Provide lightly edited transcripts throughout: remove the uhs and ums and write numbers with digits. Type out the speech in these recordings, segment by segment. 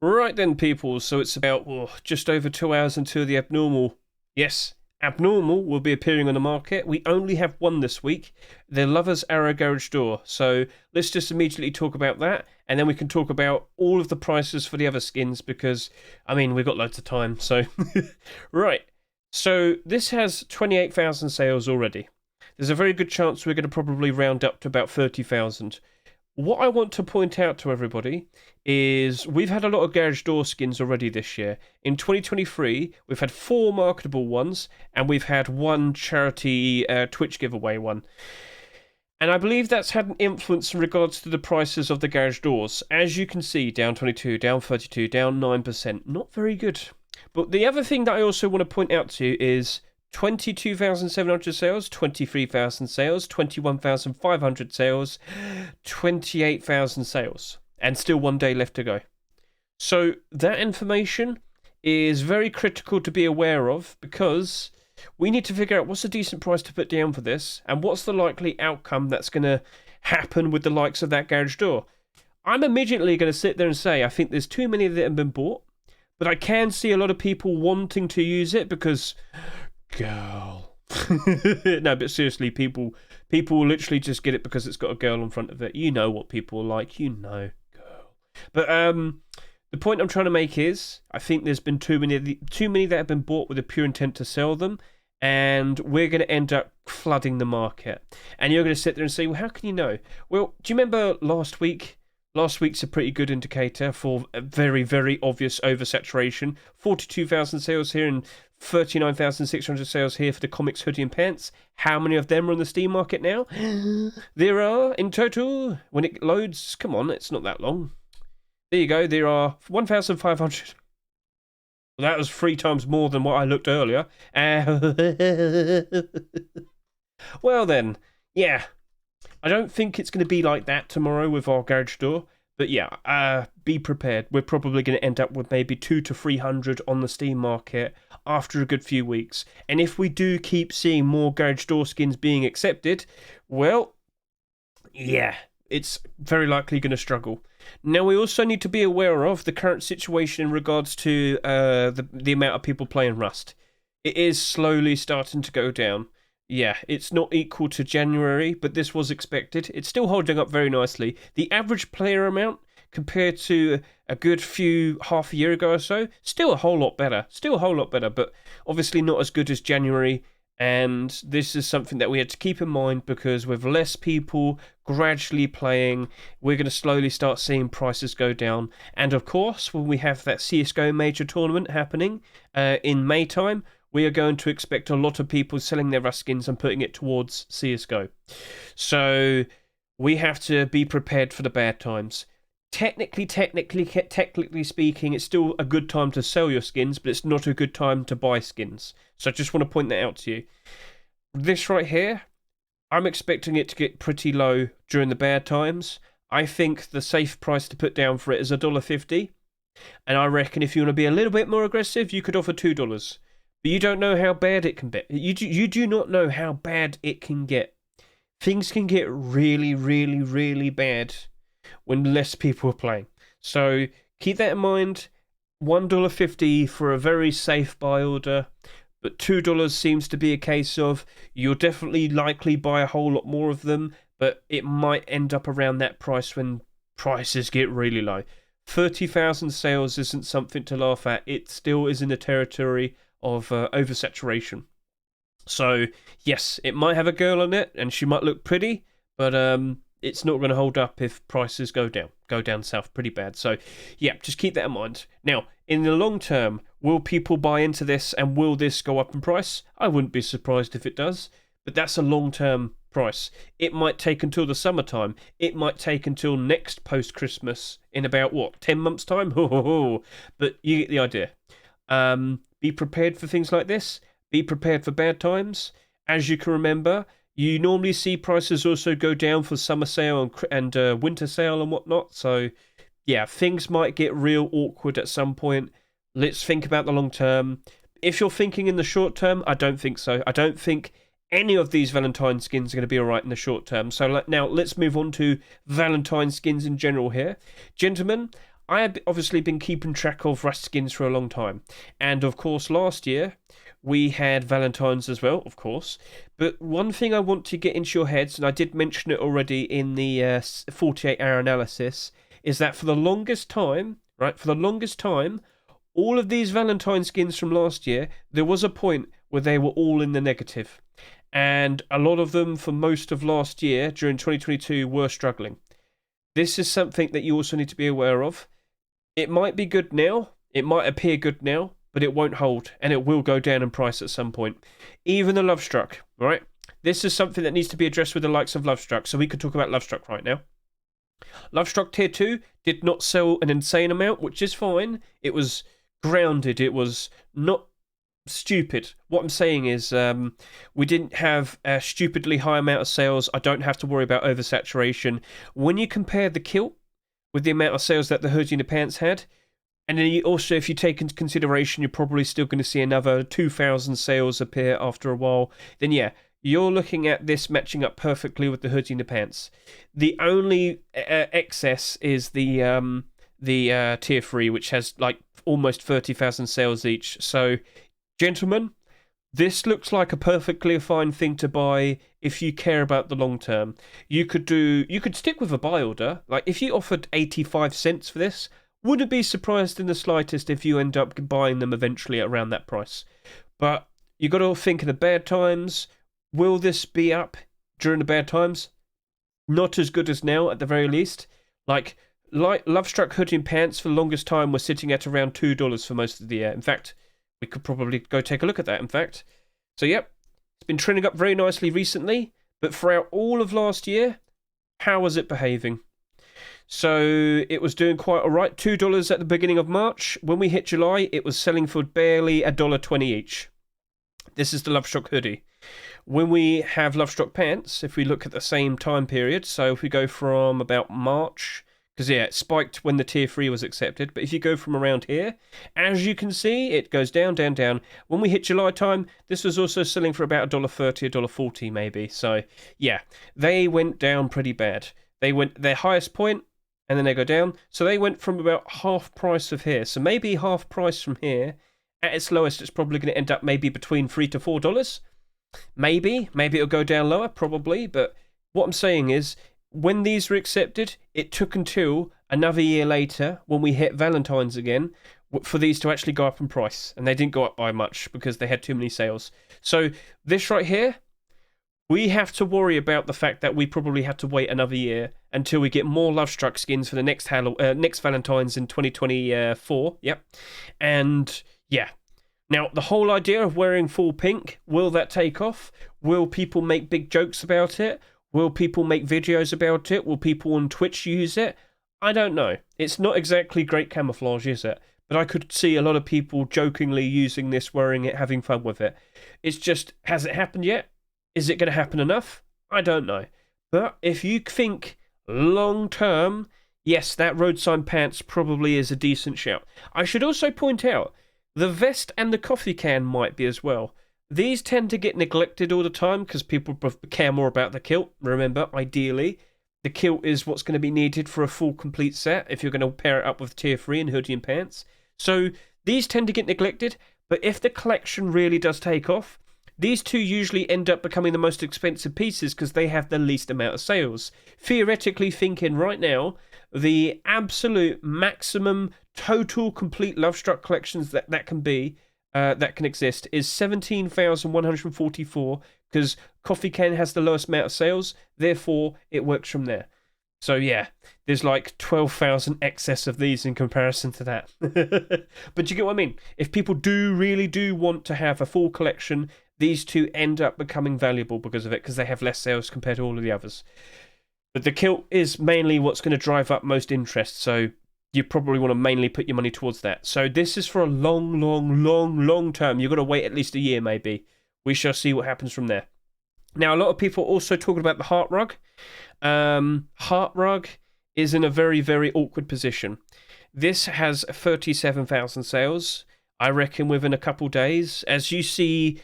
Right then, people. So it's about just over 2 hours until the abnormal. Yes, abnormal will be appearing on the market. We only have one this week, the Lover's Arrow Garage Door. So let's just immediately talk about that, and then we can talk about all of the prices for the other skins because, I mean, we've got loads of time. So, right. So this has 28,000 sales already. There's a very good chance we're going to probably round up to about 30,000. What I want to point out to everybody is we've had a lot of garage door skins already this year. In 2023, we've had 4 marketable ones, and we've had 1 charity Twitch giveaway one. And I believe that's had an influence in regards to the prices of the garage doors. As you can see, down 22, down 32, down 9%. Not very good. But the other thing that I also want to point out to you is 22,700 sales, 23,000 sales, 21,500 sales, 28,000 sales, and still 1 day left to go. So that information is very critical to be aware of because we need to figure out what's a decent price to put down for this and what's the likely outcome that's going to happen with the likes of that garage door. I'm immediately going to sit there and say I think there's too many that have been bought, but I can see a lot of people wanting to use it because... girl. No, but seriously, people will literally just get it because it's got a girl in front of it. You know what people are like, girl. But the point I'm trying to make is, I think there's been too many that have been bought with a pure intent to sell them, and we're going to end up flooding the market. And you're going to sit there and say, well, how can you know? Well, do you remember last week? Last week's a pretty good indicator for a very, very obvious oversaturation. 42,000 sales here and 39,600 sales here for the comics hoodie and pants. How many of them are on the Steam market now? There are, in total, when it loads, come on, it's not that long. There you go, there are 1,500. Well, that was 3 times more than what I looked earlier. Well then, yeah. I don't think it's going to be like that tomorrow with our garage door. But yeah, be prepared. We're probably going to end up with maybe 200 to 300 on the Steam market after a good few weeks. And if we do keep seeing more garage door skins being accepted, well, yeah, it's very likely going to struggle. Now, we also need to be aware of the current situation in regards to the amount of people playing Rust. It is slowly starting to go down. Yeah, it's not equal to January, but this was expected. It's still holding up very nicely. The average player amount compared to a good half a year ago or so, still a whole lot better. But obviously not as good as January. And this is something that we had to keep in mind because with less people gradually playing, we're going to slowly start seeing prices go down. And of course, when we have that CSGO major tournament happening in May time, we are going to expect a lot of people selling their Rust skins and putting it towards CSGO. So we have to be prepared for the bad times. Technically speaking, it's still a good time to sell your skins, but it's not a good time to buy skins. So I just want to point that out to you. This right here, I'm expecting it to get pretty low during the bad times. I think the safe price to put down for it is $1.50. And I reckon if you want to be a little bit more aggressive, you could offer $2. But you don't know how bad it can be. You do not know how bad it can get. Things can get really, really, really bad when less people are playing. So keep that in mind. $1.50 for a very safe buy order. But $2 seems to be a case of you'll definitely likely buy a whole lot more of them. But it might end up around that price when prices get really low. 30,000 sales isn't something to laugh at. It still is in the territory of oversaturation. So yes, it might have a girl on it and she might look pretty, but it's not going to hold up if prices go down south pretty bad. So yeah, just keep that in mind. Now, in the long term, will people buy into this and will this go up in price? I wouldn't be surprised if it does, but that's a long-term price. It might take until the summertime. It might take until next post-Christmas in about, 10 months' time? But you get the idea. Be prepared for things like this. Be prepared for bad times. As you can remember, you normally see prices also go down for summer sale and winter sale and whatnot. So, yeah, things might get real awkward at some point. Let's think about the long term. If you're thinking in the short term, I don't think so. I don't think any of these Valentine skins are going to be alright in the short term. So now let's move on to Valentine skins in general here. Gentlemen, I have obviously been keeping track of Rust skins for a long time. And of course, last year, we had Valentine's as well, of course. But one thing I want to get into your heads, and I did mention it already in the 48-hour analysis, is that for the longest time, right, all of these Valentine skins from last year, there was a point where they were all in the negative. And a lot of them for most of last year, during 2022, were struggling. This is something that you also need to be aware of. It might be good now, it might appear good now, but it won't hold, and it will go down in price at some point. Even the Lovestruck, right? This is something that needs to be addressed with the likes of Lovestruck, so we could talk about Lovestruck right now. Lovestruck Tier 2 did not sell an insane amount, which is fine. It was grounded, it was not stupid. What I'm saying is we didn't have a stupidly high amount of sales. I don't have to worry about oversaturation. When you compare the kilt with the amount of sales that the hoodie and the pants had, and then also, if you take into consideration, you're probably still going to see another 2,000 sales appear after a while, then yeah, you're looking at this matching up perfectly with the hoodie and the pants. The only excess is the tier 3, which has like almost 30,000 sales each. So, gentlemen, this looks like a perfectly fine thing to buy if you care about the long term. You could stick with a buy order. Like if you offered 85 cents for this, wouldn't be surprised in the slightest if you end up buying them eventually at around that price. But you got to think of the bad times. Will this be up during the bad times? Not as good as now, at the very least. Like Lovestruck hoodie and pants for the longest time were sitting at around $2 for most of the year. In fact, we could probably go take a look at that, in fact. So, yep, it's been trending up very nicely recently, but throughout all of last year, how was it behaving? So, it was doing quite alright. $2 at the beginning of March. When we hit July, it was selling for barely $1.20 each. This is the Lovestruck hoodie. When we have Lovestruck pants, if we look at the same time period, so if we go from about March, because yeah, it spiked when the tier 3 was accepted, but if you go from around here, as you can see, it goes down, down, down. When we hit July time, this was also selling for about $1.30, $1.40 maybe. So yeah, they went down pretty bad. They went their highest point, and then they go down. So they went from about half price of here. So maybe half price from here. At its lowest, it's probably going to end up maybe between $3 to $4. Maybe it'll go down lower, probably. But what I'm saying is, when these were accepted, it took until another year later, when we hit Valentine's again, for these to actually go up in price. And they didn't go up by much because they had too many sales. So this right here, we have to worry about the fact that we probably have to wait another year until we get more Lovestruck skins for the next Valentine's in 2024. Yep. And yeah. Now, the whole idea of wearing full pink, will that take off? Will people make big jokes about it? Will people make videos about it? Will people on Twitch use it? I don't know. It's not exactly great camouflage, is it? But I could see a lot of people jokingly using this, wearing it, having fun with it. It's just, has it happened yet? Is it going to happen enough? I don't know. But if you think long term, yes, that road sign pants probably is a decent shout. I should also point out, the vest and the coffee can might be as well. These tend to get neglected all the time because people care more about the kilt. Remember, ideally, the kilt is what's going to be needed for a full complete set if you're going to pair it up with tier 3 and hoodie and pants. So these tend to get neglected, but if the collection really does take off, these two usually end up becoming the most expensive pieces because they have the least amount of sales. Theoretically thinking right now, the absolute maximum total complete Lovestruck collections that can exist is 17,144 because Coffee Can has the lowest amount of sales, therefore it works from there. So yeah, there's like 12,000 excess of these in comparison to that. But you get what I mean? If people really do want to have a full collection, these two end up becoming valuable because of it, because they have less sales compared to all of the others. But the kilt is mainly what's going to drive up most interest, so you probably want to mainly put your money towards that. So this is for a long term. You've got to wait at least a year, maybe. We shall see what happens from there. Now, a lot of people are also talking about the heart rug. Heart rug is in a very awkward position. This has 37,000 sales. I reckon within a couple days, as we see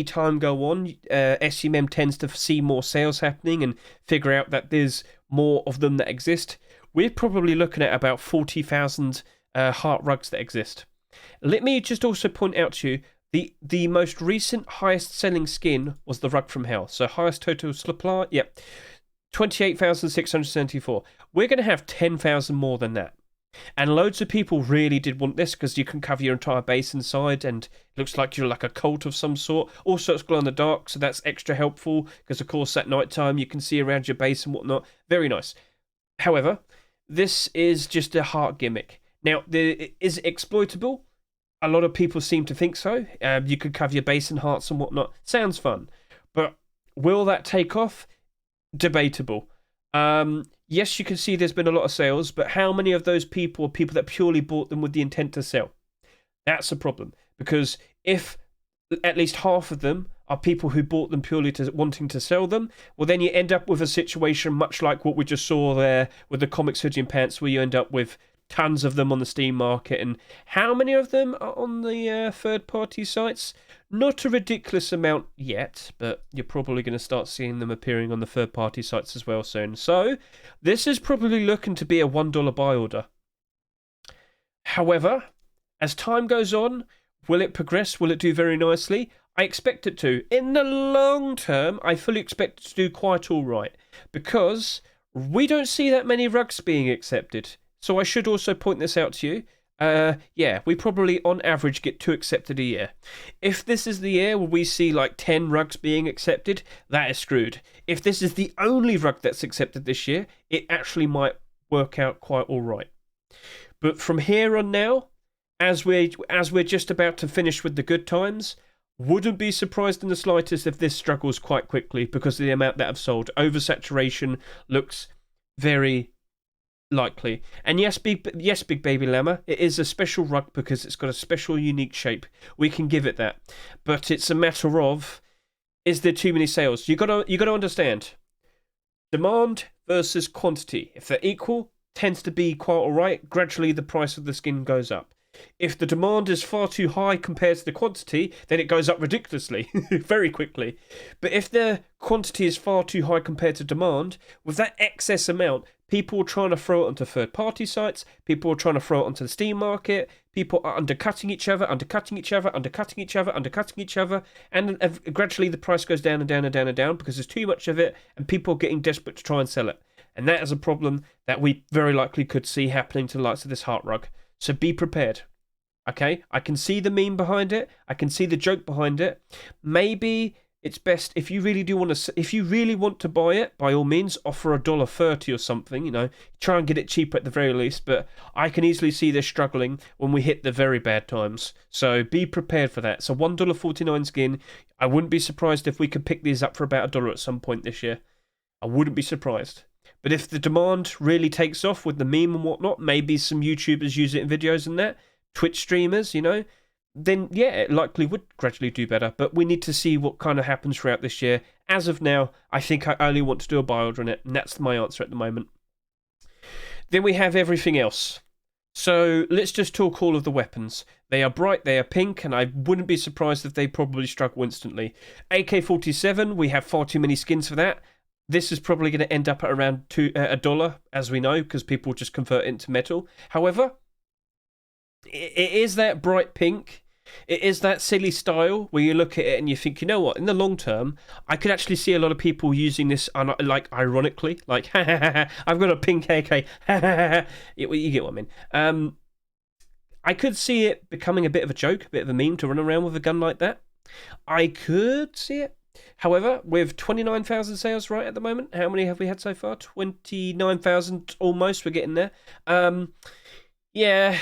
time go on, SEMM tends to see more sales happening and figure out that there's more of them that exist. we're probably looking at about 40,000 heart rugs that exist. Let me just also point out to you, the most recent highest selling skin was the Rug from Hell. So highest total supply, yep, 28,674. We're going to have 10,000 more than that. And loads of people really did want this because you can cover your entire base inside and it looks like you're like a cult of some sort. Also, it's glow in the dark, so that's extra helpful because, of course, at night time you can see around your base and whatnot. Very nice. However, this is just a heart gimmick. Now, is it exploitable? A lot of people seem to think so. You could cover your base in hearts and whatnot. Sounds fun. But will that take off? Debatable. Yes, you can see there's been a lot of sales, but how many of those people are people that purely bought them with the intent to sell? That's a problem. Because if at least half of them are people who bought them purely to wanting to sell them, well, then you end up with a situation much like what we just saw there with the comics hoodie and pants, where you end up with tons of them on the Steam market. And how many of them are on the third-party sites? Not a ridiculous amount yet, but you're probably going to start seeing them appearing on the third-party sites as well soon. So this is probably looking to be a $1 buy order. However, as time goes on, will it progress? Will it do very nicely? I expect it to. In the long term, I fully expect it to do quite all right, because we don't see that many rugs being accepted. So I should also point this out to you. Yeah, we probably on average get 2 accepted a year. If this is the year where we see like 10 rugs being accepted, that is screwed. If this is the only rug that's accepted this year, it actually might work out quite all right. But from here on now, as we're just about to finish with the good times, wouldn't be surprised in the slightest if this struggles quite quickly because of the amount that have sold. Oversaturation looks very likely. And yes, big baby llama, it is a special rug because it's got a special unique shape. We can give it that. But it's a matter of, is there too many sales? You gotta understand, demand versus quantity. If they're equal, tends to be quite alright. Gradually the price of the skin goes up. If the demand is far too high compared to the quantity, then it goes up ridiculously, very quickly. But if the quantity is far too high compared to demand, with that excess amount, people are trying to throw it onto third-party sites, people are trying to throw it onto the Steam market, people are undercutting each other, and gradually the price goes down and down and down and down because there's too much of it, and people are getting desperate to try and sell it. And that is a problem that we very likely could see happening to the likes of this heart rug. So be prepared, okay? I can see the meme behind it. I can see the joke behind it. Maybe it's best if you really want to buy it, by all means, offer $1.30 or something. You know, try and get it cheaper at the very least. But I can easily see this struggling when we hit the very bad times. So be prepared for that. So $1.49 skin. I wouldn't be surprised if we could pick these up for about $1 at some point this year. I wouldn't be surprised. But if the demand really takes off with the meme and whatnot, maybe some YouTubers use it in videos and that, Twitch streamers, you know, then yeah, it likely would gradually do better. But we need to see what kind of happens throughout this year. As of now, I think I only want to do a buy order on it, and that's my answer at the moment. Then we have everything else. So let's just talk all of the weapons. They are bright, they are pink, and I wouldn't be surprised if they probably struggle instantly. AK-47, we have far too many skins for that. This is probably going to end up at around $1, as we know, because people just convert it into metal. However, it is that bright pink. It is that silly style where you look at it and you think, you know what, in the long term, I could actually see a lot of people using this, like, ironically, like, ha ha ha, I've got a pink AK, ha ha ha. You get what I mean. I could see it becoming a bit of a joke, a bit of a meme to run around with a gun like that. I could see it. However, with 29,000 sales right at the moment, how many have we had so far? 29,000 almost, we're getting there. Yeah,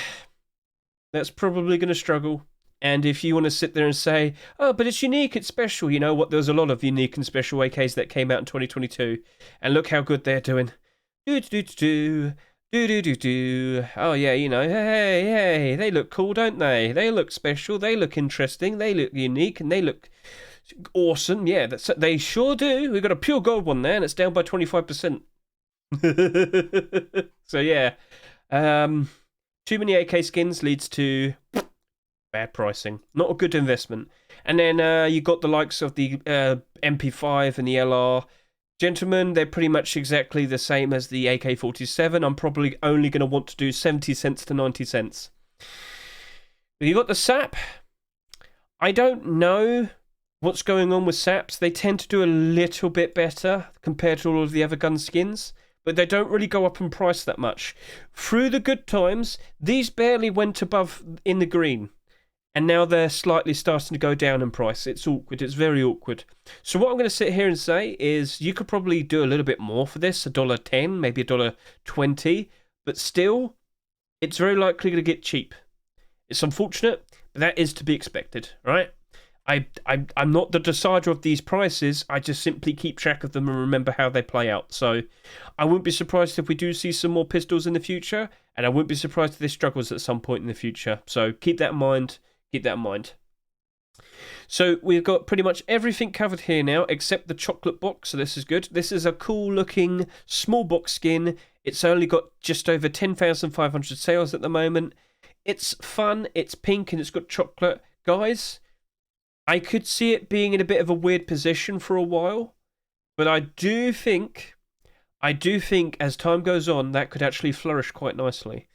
that's probably going to struggle. And if you want to sit there and say, oh, but it's unique, it's special, you know what, there's a lot of unique and special AKs that came out in 2022. And look how good they're doing. Do-do-do-do. Do-do-do-do. Oh, yeah, you know, hey, they look cool, don't they? They look special, they look interesting, they look unique, and they look awesome. Yeah, they sure do. We've got a pure gold one there, and it's down by 25%. So, yeah. Too many AK skins leads to bad pricing. Not a good investment. And then you got the likes of the MP5 and the LR. Gentlemen, they're pretty much exactly the same as the AK-47. I'm probably only going to want to do 70 cents to 90 cents. You got the SAP. I don't know what's going on with SAPs. They tend to do a little bit better compared to all of the other gun skins, but they don't really go up in price that much. Through the good times, these barely went above in the green, and now they're slightly starting to go down in price. It's awkward. It's very awkward. So what I'm going to sit here and say is you could probably do a little bit more for this, $1.10, maybe $1.20, but still, it's very likely to get cheap. It's unfortunate, but that is to be expected, right? I'm not the decider of these prices. I just simply keep track of them and remember how they play out. So I wouldn't be surprised if we do see some more pistols in the future, and I wouldn't be surprised if this struggles at some point in the future. So keep that in mind. Keep that in mind. So we've got pretty much everything covered here now, except the chocolate box. So this is good. This is a cool looking small box skin. It's only got just over 10,500 sales at the moment. It's fun, it's pink, and it's got chocolate. Guys, I could see it being in a bit of a weird position for a while, but I do think as time goes on, that could actually flourish quite nicely.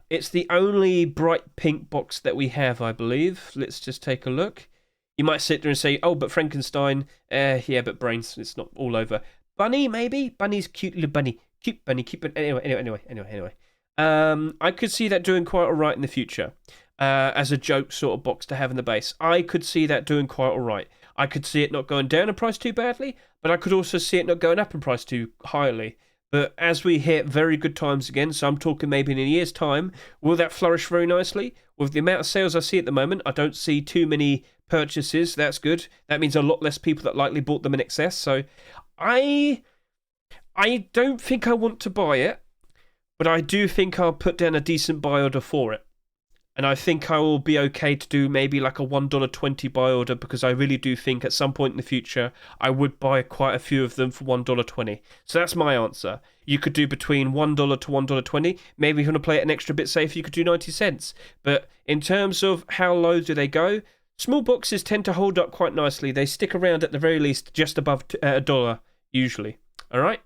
It's the only bright pink box that we have, I believe. Let's just take a look. You might sit there and say, oh, but Frankenstein, yeah, but brains, it's not all over. Bunny, maybe? Bunny's cute little bunny. Cute bunny, cute bunny. Anyway. I could see that doing quite alright in the future. As a joke sort of box to have in the base. I could see that doing quite alright. I could see it not going down in price too badly, but I could also see it not going up in price too highly. But as we hit very good times again, so I'm talking maybe in a year's time, will that flourish very nicely? With the amount of sales I see at the moment, I don't see too many purchases. That's good. That means a lot less people that likely bought them in excess. So I don't think I want to buy it, but I do think I'll put down a decent buy order for it. And I think I will be okay to do maybe like a $1.20 buy order, because I really do think at some point in the future I would buy quite a few of them for $1.20. So that's my answer. You could do between $1 to $1.20. Maybe if you want to play it an extra bit safe, you could do 90 cents. But in terms of how low do they go, small boxes tend to hold up quite nicely. They stick around at the very least just above $1 usually. All right?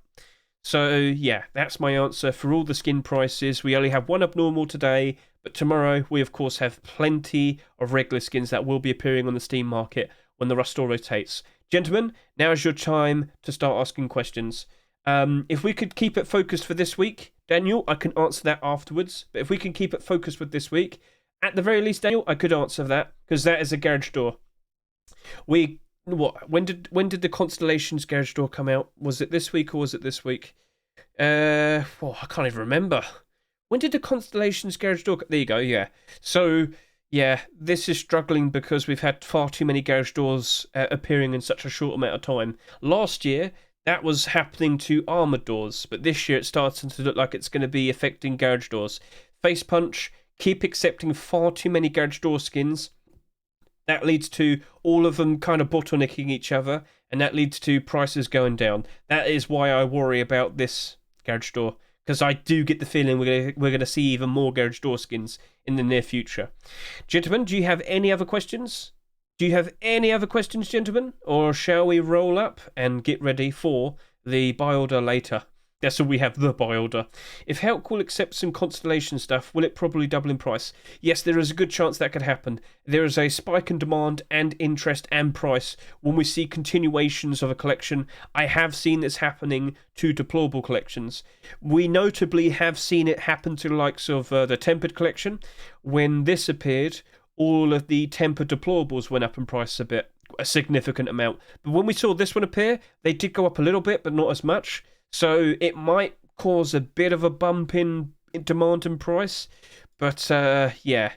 So yeah, that's my answer for all the skin prices. We only have one abnormal today, but tomorrow we of course have plenty of regular skins that will be appearing on the Steam market when the Rust store rotates. Gentlemen, now is your time to start asking questions. If we could keep it focused for this week, Daniel, I can answer that afterwards. But if we can keep it focused with this week, at the very least, Daniel, I could answer that, because that is a garage door. When did the Constellations garage door come out? Was it this week or was it this week? I can't even remember. When did the Constellations garage door? There you go. Yeah. So yeah, this is struggling because we've had far too many garage doors appearing in such a short amount of time. Last year that was happening to armored doors, but this year it's starting to look like it's going to be affecting garage doors. Face Punch keep accepting far too many garage door skins. That leads to all of them kind of bottlenecking each other, and that leads to prices going down. That is why I worry about this garage door, because I do get the feeling we're going to see even more garage door skins in the near future. Gentlemen, do you have any other questions? Gentlemen? Or shall we roll up and get ready for the buy order later? That's all we have, the buy order. If Helpcool accepts some Constellation stuff, will it probably double in price? Yes, there is a good chance that could happen. There is a spike in demand and interest and price when we see continuations of a collection. I have seen this happening to deplorable collections. We notably have seen it happen to the likes of the Tempered collection. When this appeared, all of the Tempered deplorables went up in price a significant amount. But when we saw this one appear, they did go up a little bit, but not as much. So it might cause a bit of a bump in demand and price. But yeah,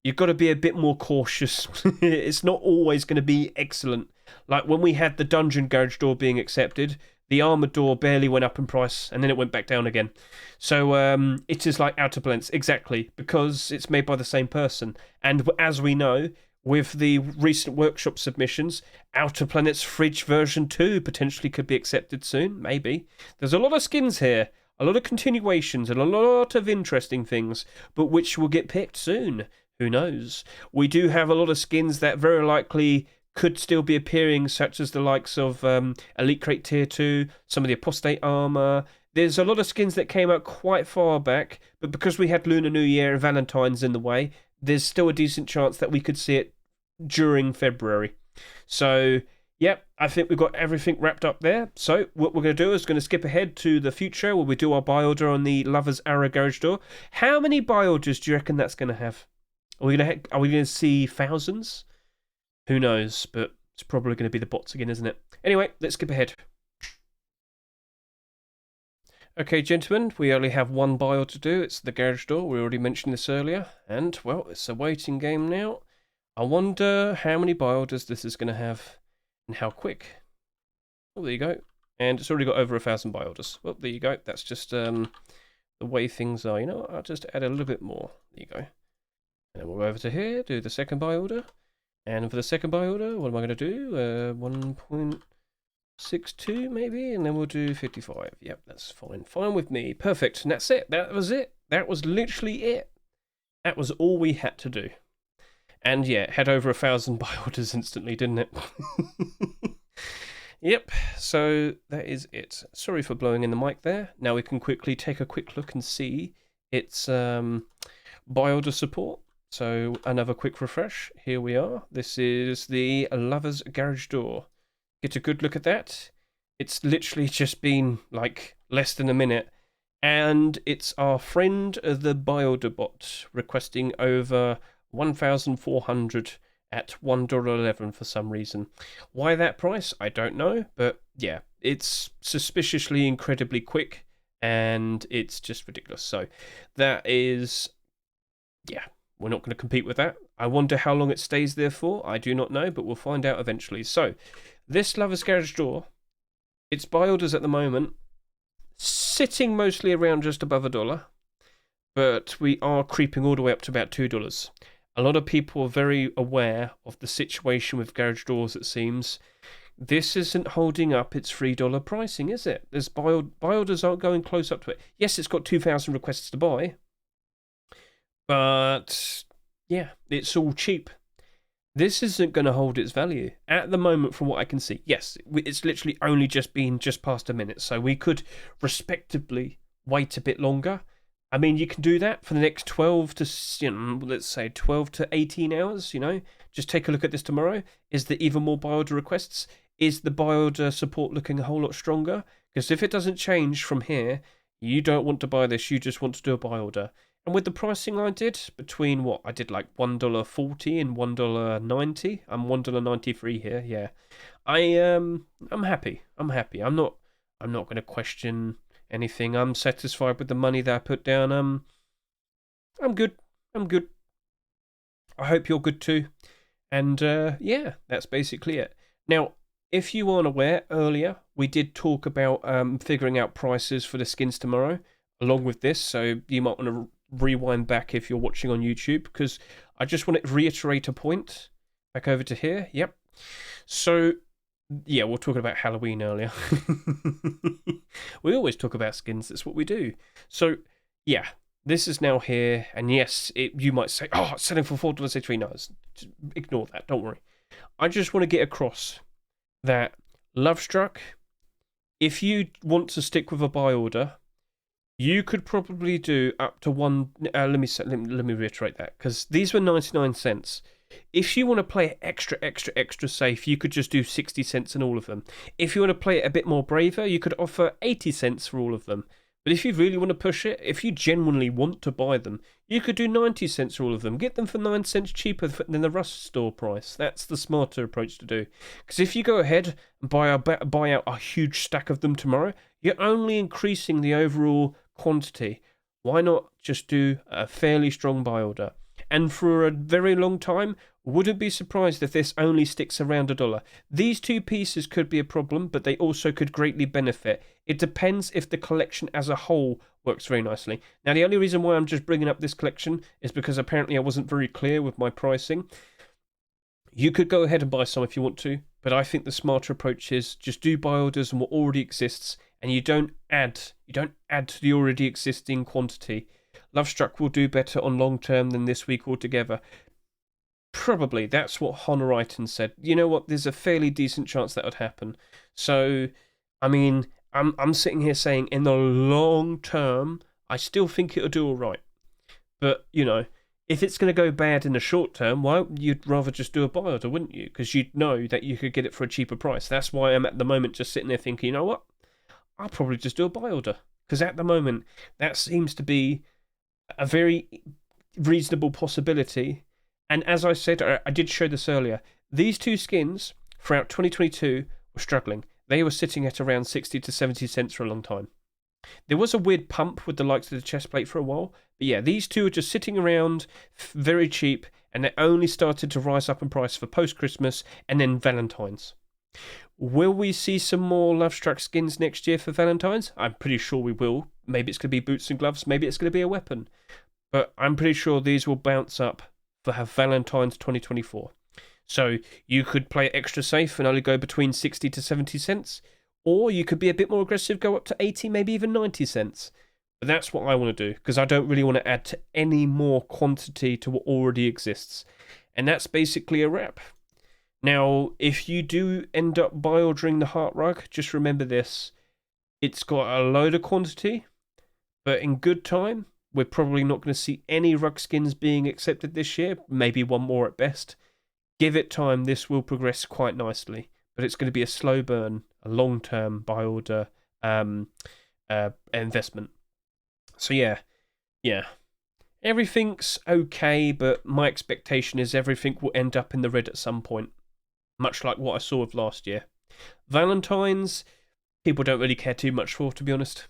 you've got to be a bit more cautious. It's not always going to be excellent. Like when we had the Dungeon garage door being accepted, the armored door barely went up in price, and then it went back down again. So it is like Outer Planets, exactly, because it's made by the same person. And as we know, with the recent workshop submissions, Outer Planets Fridge version 2 potentially could be accepted soon, maybe. There's a lot of skins here, a lot of continuations, and a lot of interesting things, but which will get picked soon. Who knows? We do have a lot of skins that very likely could still be appearing, such as the likes of Elite Crate Tier 2, some of the Apostate Armor. There's a lot of skins that came out quite far back, but because we had Lunar New Year and Valentine's in the way, there's still a decent chance that we could see it during February. So, yep, I think we've got everything wrapped up there. So, what we're going to do is going to skip ahead to the future where we do our buy order on the Lover's Arrow Garage Door. How many buy orders do you reckon that's going to have? Are we going to see thousands? Who knows, but it's probably going to be the bots again, isn't it? Anyway, let's skip ahead. Okay, gentlemen, we only have one buy order to do. It's the garage door. We already mentioned this earlier. And, well, it's a waiting game now. I wonder how many buy orders this is going to have and how quick. Oh, there you go. And it's already got over 1,000 buy orders. Well, there you go. That's just the way things are. You know what? I'll just add a little bit more. There you go. And then we'll go over to here, do the second buy order. And for the second buy order, what am I going to do? 1.62 maybe, and then we'll do 55. Yep, that's fine. Fine with me. Perfect. And that's it. That was it. That was literally it. That was all we had to do. And yeah, had over 1,000 buy orders instantly, didn't it? Yep, so that is it. Sorry for blowing in the mic there. Now we can quickly take a quick look and see its buy order support. So another quick refresh. Here we are. This is the Lover's Garage Door. Get a good look at that. It's literally just been like less than a minute. And it's our friend, the buy order bot, requesting over 1,400 at $1.11 for some reason. Why that price? I don't know. But yeah, it's suspiciously incredibly quick. And it's just ridiculous. So that is, yeah. We're not going to compete with that. I wonder how long it stays there for. I do not know, but we'll find out eventually. So, this Lover's Garage Door, its buy orders at the moment, sitting mostly around just above $1, but we are creeping all the way up to about $2. A lot of people are very aware of the situation with garage doors, it seems. This isn't holding up its $3 pricing, is it? There's buy orders aren't going close up to it. Yes, it's got 2,000 requests to buy. But, yeah, it's all cheap. This isn't going to hold its value. At the moment, from what I can see, yes, it's literally only just been just past a minute. So we could respectably wait a bit longer. I mean, you can do that for the next 12 to, let's say 12 to 18 hours, Just take a look at this tomorrow. Is there even more buy order requests? Is the buy order support looking a whole lot stronger? Because if it doesn't change from here, you don't want to buy this. You just want to do a buy order. And with the pricing I did, between what? I did like $1.40 and $1.90. I'm $1.93 here, yeah. I'm happy. I'm happy. I'm not going to question anything. I'm satisfied with the money that I put down. I'm good. I'm good. I hope you're good too. And yeah, that's basically it. Now, if you aren't aware, earlier we did talk about figuring out prices for the skins tomorrow, along with this. So you might want to rewind back if you're watching on YouTube, because I just want to reiterate a point. Back over to here. Yep. So yeah, we're talking about Halloween earlier. We always talk about skins. That's what we do. So yeah, this is now here, and yes, you might say, oh, it's selling for $4.83. No, ignore that. Don't worry. I just want to get across that Lovestruck, if you want to stick with a buy order, you could probably do up to one. Let me reiterate that, because these were 99 cents. If you want to play it extra safe, you could just do 60 cents in all of them. If you want to play it a bit more braver, you could offer 80 cents for all of them. But if you really want to push it, if you genuinely want to buy them, you could do 90 cents for all of them. Get them for 9 cents cheaper than the Rust store price. That's the smarter approach to do. Because if you go ahead and buy out a huge stack of them tomorrow, you're only increasing the overall quantity. Why not just do a fairly strong buy order? And for a very long time, wouldn't be surprised if this only sticks around $1. These two pieces could be a problem, but they also could greatly benefit. It depends if the collection as a whole works very nicely. Now, the only reason why I'm just bringing up this collection is because apparently I wasn't very clear with my pricing. You could go ahead and buy some if you want to, but I think the smarter approach is just do buy orders on what already exists, and you don't add to the already existing quantity. Lovestruck will do better on long term than this week altogether. Probably. That's what Honoriton said. You know what? There's a fairly decent chance that would happen. So, I mean, I'm sitting here saying in the long term, I still think it'll do all right. But, you know, if it's going to go bad in the short term, why you'd rather just do a buy order, wouldn't you? Because you'd know that you could get it for a cheaper price. That's why I'm at the moment just sitting there thinking, you know what? I'll probably just do a buy order. Because at the moment, that seems to be a very reasonable possibility. And as I said, I did show this earlier, these two skins throughout 2022 were struggling. They were sitting at around 60 to 70 cents for a long time. There was a weird pump with the likes of the chest plate for a while, but yeah, these two are just sitting around very cheap, and they only started to rise up in price for post-Christmas and then Valentine's. Will we see some more Lovestruck skins next year for Valentine's? I'm pretty sure we will. Maybe it's going to be boots and gloves, maybe it's going to be a weapon. But I'm pretty sure these will bounce up for Valentine's 2024. So you could play extra safe and only go between 60 to 70 cents, or you could be a bit more aggressive, go up to 80, maybe even 90 cents. But that's what I want to do, because I don't really want to add to any more quantity to what already exists. And that's basically a wrap. Now, if you do end up buy ordering the heart rug, just remember this. It's got a load of quantity, but in good time, we're probably not going to see any rug skins being accepted this year, maybe one more at best. Give it time, this will progress quite nicely, but it's going to be a slow burn, a long-term buy order investment. So yeah, everything's okay, but my expectation is everything will end up in the red at some point, much like what I saw with last year. Valentine's, people don't really care too much for, to be honest.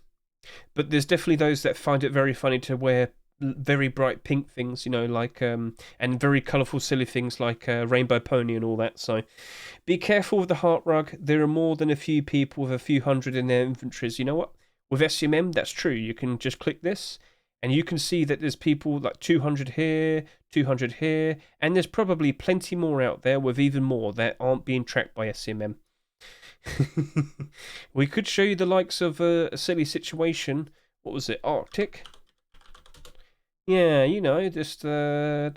But there's definitely those that find it very funny to wear very bright pink things, you know, like and very colourful silly things like Rainbow Pony and all that. So be careful with the heart rug. There are more than a few people with a few hundred in their inventories. You know what? With SCMM, that's true. You can just click this and you can see that there's people like 200 here, 200 here, and there's probably plenty more out there with even more that aren't being tracked by SCMM. We could show you the likes of a silly situation. What was it? Arctic? Yeah, you know, just oh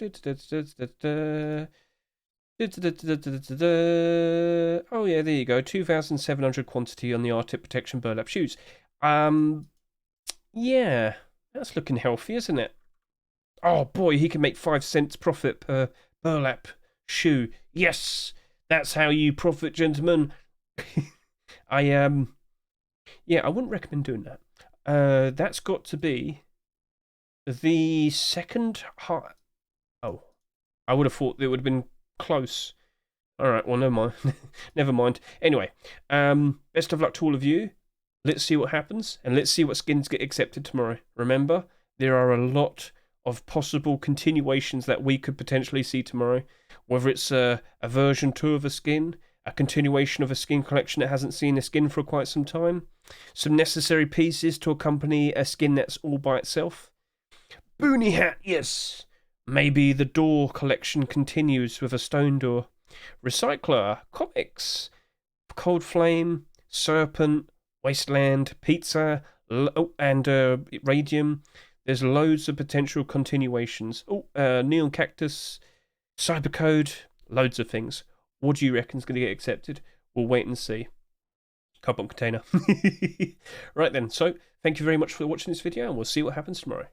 yeah, there you go. 2,700 quantity on the Arctic Protection burlap shoes. Yeah, that's looking healthy, isn't it? Oh boy, he can make 5 cents profit per burlap shoe. Yes, that's how you profit, gentlemen. I wouldn't recommend doing that. That's got to be the second heart. Oh, I would have thought it would have been close. All right, well, never mind. Never mind. Anyway, best of luck to all of you. Let's see what happens, and let's see what skins get accepted tomorrow. Remember, there are a lot of possible continuations that we could potentially see tomorrow. Whether it's a version 2 of a skin, a continuation of a skin collection that hasn't seen a skin for quite some time, some necessary pieces to accompany a skin that's all by itself. Boonie hat, yes! Maybe the door collection continues with a stone door. Recycler, comics, Cold Flame, Serpent, Wasteland, Pizza, and Radium. There's loads of potential continuations. Neon Cactus, Cybercode, loads of things. What do you reckon is going to get accepted? We'll wait and see. Cardboard container. Right then, so thank you very much for watching this video, and we'll see what happens tomorrow.